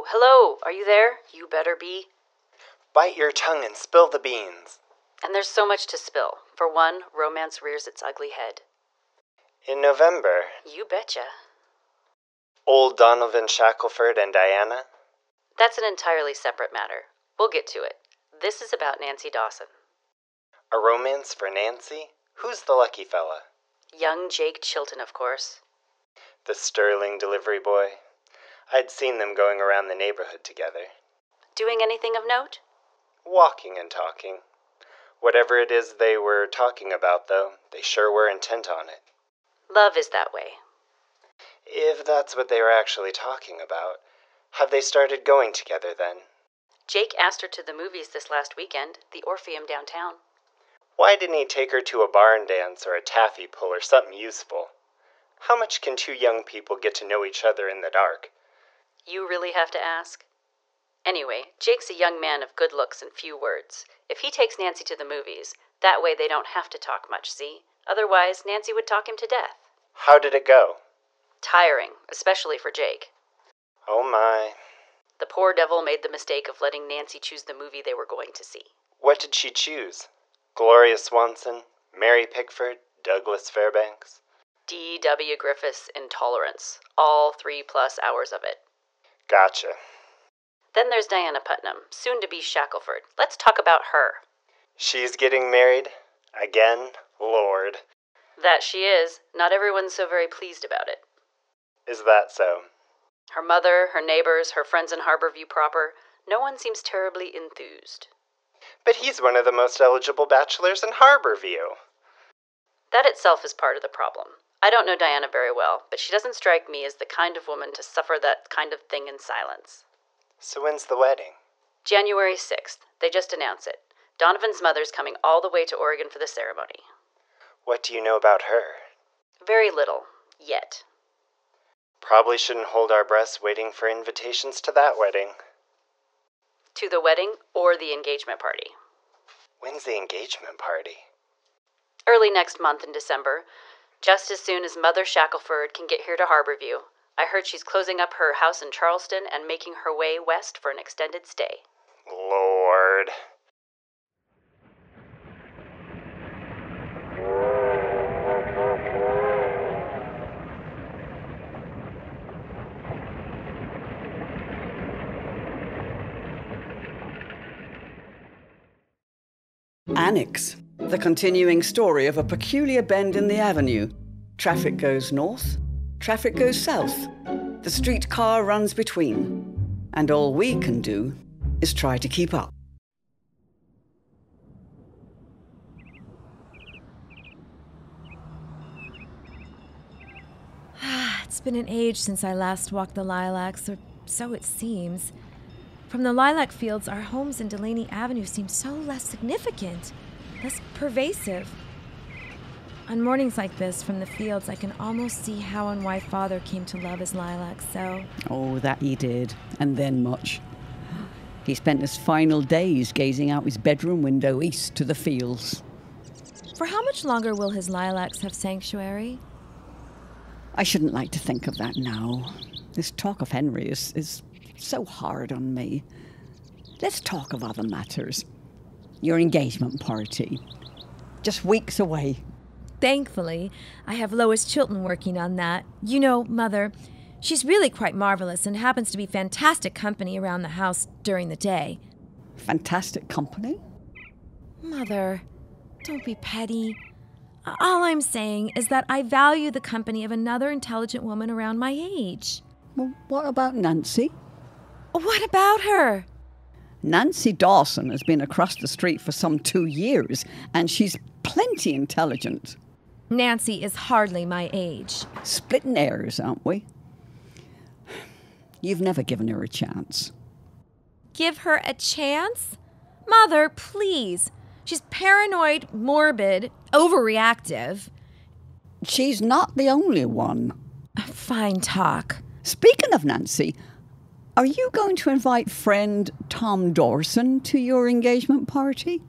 Hello, are you there? You better be. Bite your tongue and spill the beans. And there's so much to spill. For one, romance rears its ugly head. In November. You betcha. Old Donovan, Shackelford, and Diana? That's an entirely separate matter. We'll get to it. This is about Nancy Dawson. A romance for Nancy? Who's the lucky fella? Young Jake Chilton, of course. The sterling delivery boy. I'd seen them going around the neighborhood together. Doing anything of note? Walking and talking. Whatever it is they were talking about, though, they sure were intent on it. Love is that way. If that's what they were actually talking about, have they started going together then? Jake asked her to the movies this last weekend, the Orpheum downtown. Why didn't he take her to a barn dance or a taffy pull or something useful? How much can two young people get to know each other in the dark? You really have to ask? Anyway, Jake's a young man of good looks and few words. If he takes Nancy to the movies, that way they don't have to talk much, see? Otherwise, Nancy would talk him to death. How did it go? Tiring, especially for Jake. Oh my. The poor devil made the mistake of letting Nancy choose the movie they were going to see. What did she choose? Gloria Swanson, Mary Pickford, Douglas Fairbanks? D.W. Griffith's Intolerance. All 3+ hours of it. Gotcha. Then there's Diana Putnam, soon to be Shackelford. Let's talk about her. She's getting married? Again? Lord. That she is. Not everyone's so very pleased about it. Is that so? Her mother, her neighbors, her friends in Harborview proper, no one seems terribly enthused. But he's one of the most eligible bachelors in Harborview. That itself is part of the problem. I don't know Diana very well, but she doesn't strike me as the kind of woman to suffer that kind of thing in silence. So when's the wedding? January 6th. They just announced it. Donovan's mother's coming all the way to Oregon for the ceremony. What do you know about her? Very little. Yet. Probably shouldn't hold our breaths waiting for invitations to that wedding. To the wedding or the engagement party. When's the engagement party? Early next month in December. Just as soon as Mother Shackelford can get here to Harborview. I heard she's closing up her house in Charleston and making her way west for an extended stay. Lord. Annex, the continuing story of a peculiar bend in the avenue. Traffic goes north, traffic goes south. The streetcar runs between. And all we can do is try to keep up. It's been an age since I last walked the lilacs, or so it seems. From the lilac fields, our homes in Delaney Avenue seem so less significant, less pervasive. On mornings like this, from the fields, I can almost see how and why Father came to love his lilacs so. Oh, that he did, and then much. He spent his final days gazing out his bedroom window east to the fields. For how much longer will his lilacs have sanctuary? I shouldn't like to think of that now. This talk of Henry is so hard on me. Let's talk of other matters. Your engagement party. Just weeks away. Thankfully, I have Lois Chilton working on that. You know, Mother, she's really quite marvelous and happens to be fantastic company around the house during the day. Fantastic company? Mother, don't be petty. All I'm saying is that I value the company of another intelligent woman around my age. Well, what about Nancy? What about her? Nancy Dawson has been across the street for some 2 years, and she's plenty intelligent. Nancy is hardly my age. Splitting hairs, aren't we? You've never given her a chance. Give her a chance? Mother, please. She's paranoid, morbid, overreactive. She's not the only one. Fine talk. Speaking of Nancy, are you going to invite friend Tom Dawson to your engagement party?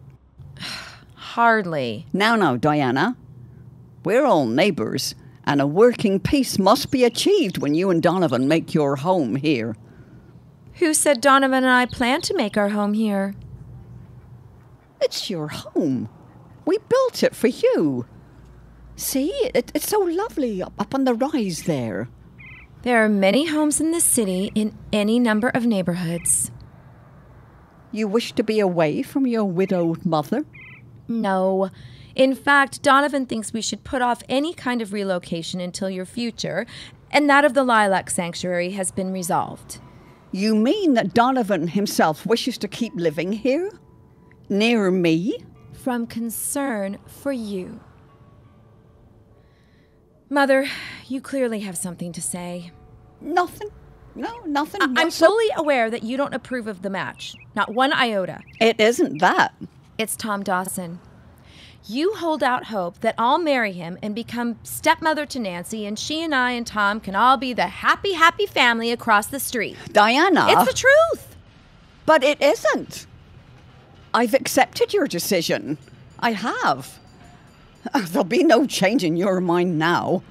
Hardly. Now, Diana. We're all neighbours, and a working peace must be achieved when you and Donovan make your home here. Who said Donovan and I plan to make our home here? It's your home. We built it for you. See, it's so lovely up on the rise there. There are many homes in this city in any number of neighborhoods. You wish to be away from your widowed mother? No. In fact, Donovan thinks we should put off any kind of relocation until your future, and that of the Lilac Sanctuary has been resolved. You mean that Donovan himself wishes to keep living here? Near me? From concern for you. Mother, you clearly have something to say. Nothing. No, nothing. I'm fully aware that you don't approve of the match. Not one iota. It isn't that. It's Tom Dawson. You hold out hope that I'll marry him and become stepmother to Nancy, and she and I and Tom can all be the happy, happy family across the street. Diana. It's the truth. But it isn't. I've accepted your decision. I have. There'll be no change in your mind now.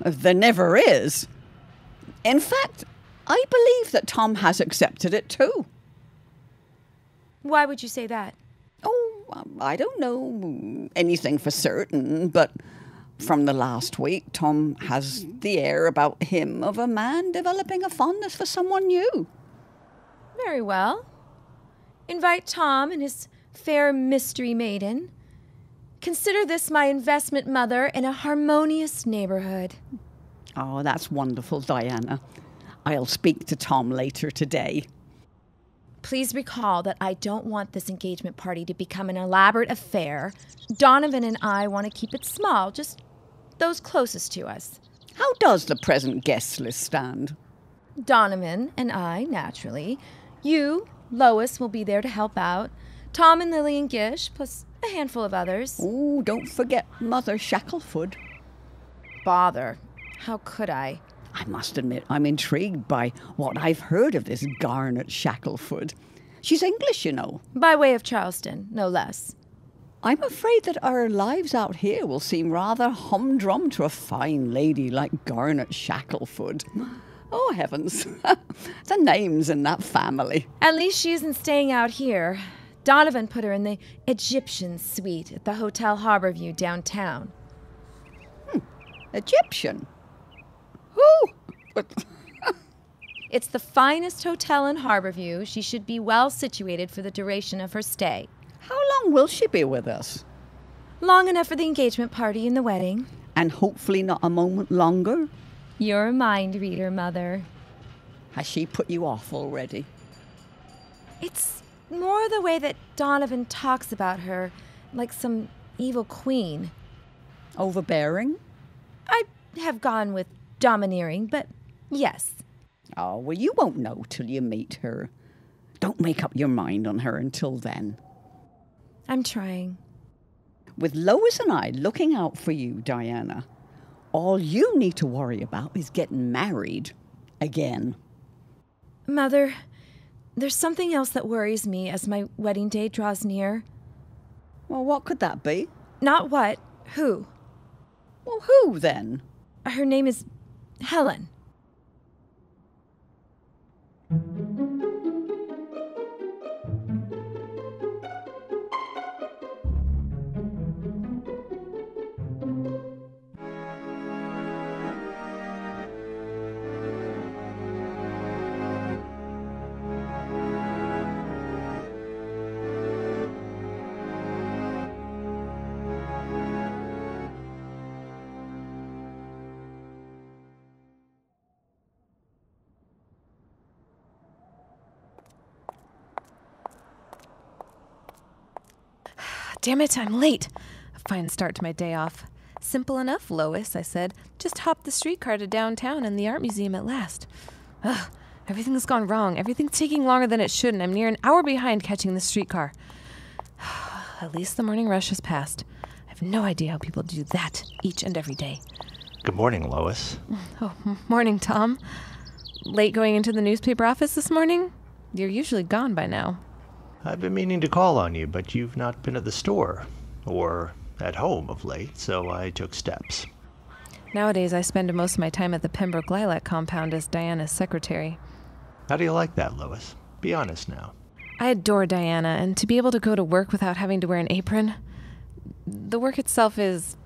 There never is. In fact, I believe that Tom has accepted it too. Why would you say that? Oh, I don't know anything for certain, but from the last week, Tom has the air about him of a man developing a fondness for someone new. Very well. Invite Tom and his fair mystery maiden. Consider this my investment, Mother, in a harmonious neighborhood. Oh, that's wonderful, Diana. I'll speak to Tom later today. Please recall that I don't want this engagement party to become an elaborate affair. Donovan and I want to keep it small, just those closest to us. How does the present guest list stand? Donovan and I, naturally. You, Lois, will be there to help out. Tom and Lily and Gish, plus a handful of others. Oh, don't forget Mother Shackelford. Bother. How could I? I must admit, I'm intrigued by what I've heard of this Garnet Shackelford. She's English, you know. By way of Charleston, no less. I'm afraid that our lives out here will seem rather humdrum to a fine lady like Garnet Shackelford. Oh, heavens. The names in that family. At least she isn't staying out here. Donovan put her in the Egyptian suite at the Hotel Harborview downtown. Egyptian? Who? It's the finest hotel in Harborview. She should be well situated for the duration of her stay. How long will she be with us? Long enough for the engagement party and the wedding. And hopefully not a moment longer? You're a mind reader, Mother. Has she put you off already? It's more the way that Donovan talks about her, like some evil queen. Overbearing? I'd have gone with domineering, but yes. Oh, well, you won't know till you meet her. Don't make up your mind on her until then. I'm trying. With Lois and I looking out for you, Diana, all you need to worry about is getting married again. Mother, there's something else that worries me as my wedding day draws near. Well, what could that be? Not what, who. Well, who then? Her name is Helen. Damn it, I'm late. A fine start to my day off. Simple enough, Lois, I said. Just hopped the streetcar to downtown and the art museum at last. Ugh, everything's gone wrong. Everything's taking longer than it should, and I'm near an hour behind catching the streetcar. At least the morning rush has passed. I have no idea how people do that each and every day. Good morning, Lois. Oh, morning, Tom. Late going into the newspaper office this morning? You're usually gone by now. I've been meaning to call on you, but you've not been at the store or at home of late, so I took steps. Nowadays, I spend most of my time at the Pembroke Lilac compound as Diana's secretary. How do you like that, Lois? Be honest now. I adore Diana, and to be able to go to work without having to wear an apron, the work itself is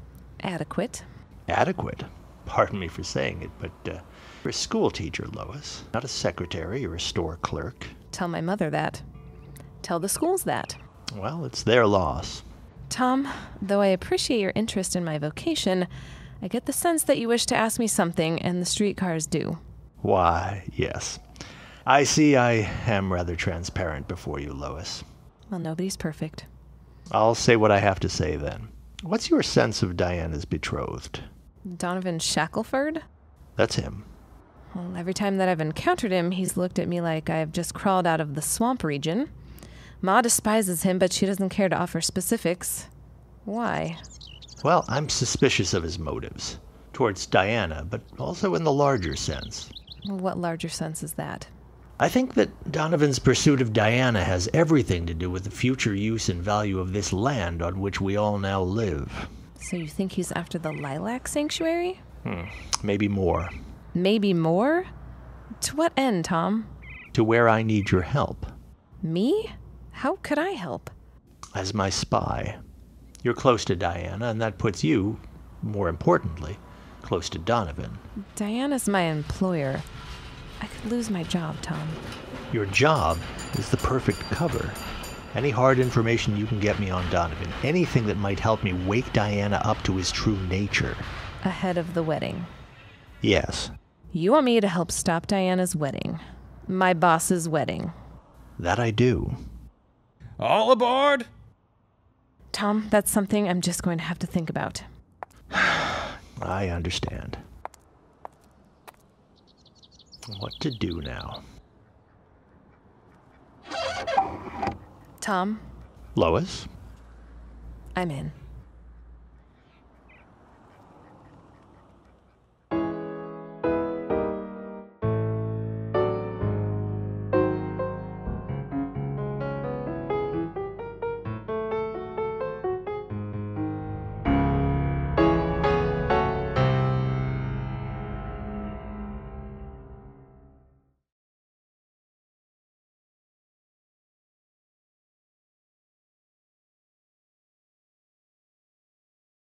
adequate. Adequate? Pardon me for saying it, but you're a school teacher, Lois. Not a secretary or a store clerk. Tell my mother that. Tell the schools that. Well, it's their loss. Tom, though I appreciate your interest in my vocation, I get the sense that you wish to ask me something, and the streetcars do. Why, yes. I see I am rather transparent before you, Lois. Well, nobody's perfect. I'll say what I have to say then. What's your sense of Diana's betrothed? Donovan Shackelford? That's him. Well, every time that I've encountered him, he's looked at me like I've just crawled out of the swamp region. Ma despises him, but she doesn't care to offer specifics. Why? Well, I'm suspicious of his motives. Towards Diana, but also in the larger sense. What larger sense is that? I think that Donovan's pursuit of Diana has everything to do with the future use and value of this land on which we all now live. So you think he's after the lilac sanctuary? Maybe more. Maybe more? To what end, Tom? To where I need your help. Me? How could I help? As my spy. You're close to Diana, and that puts you, more importantly, close to Donovan. Diana's my employer. I could lose my job, Tom. Your job is the perfect cover. Any hard information you can get me on Donovan, anything that might help me wake Diana up to his true nature. Ahead of the wedding. Yes. You want me to help stop Diana's wedding. My boss's wedding. That I do. All aboard! Tom, that's something I'm just going to have to think about. I understand. What to do now? Tom? Lois? I'm in.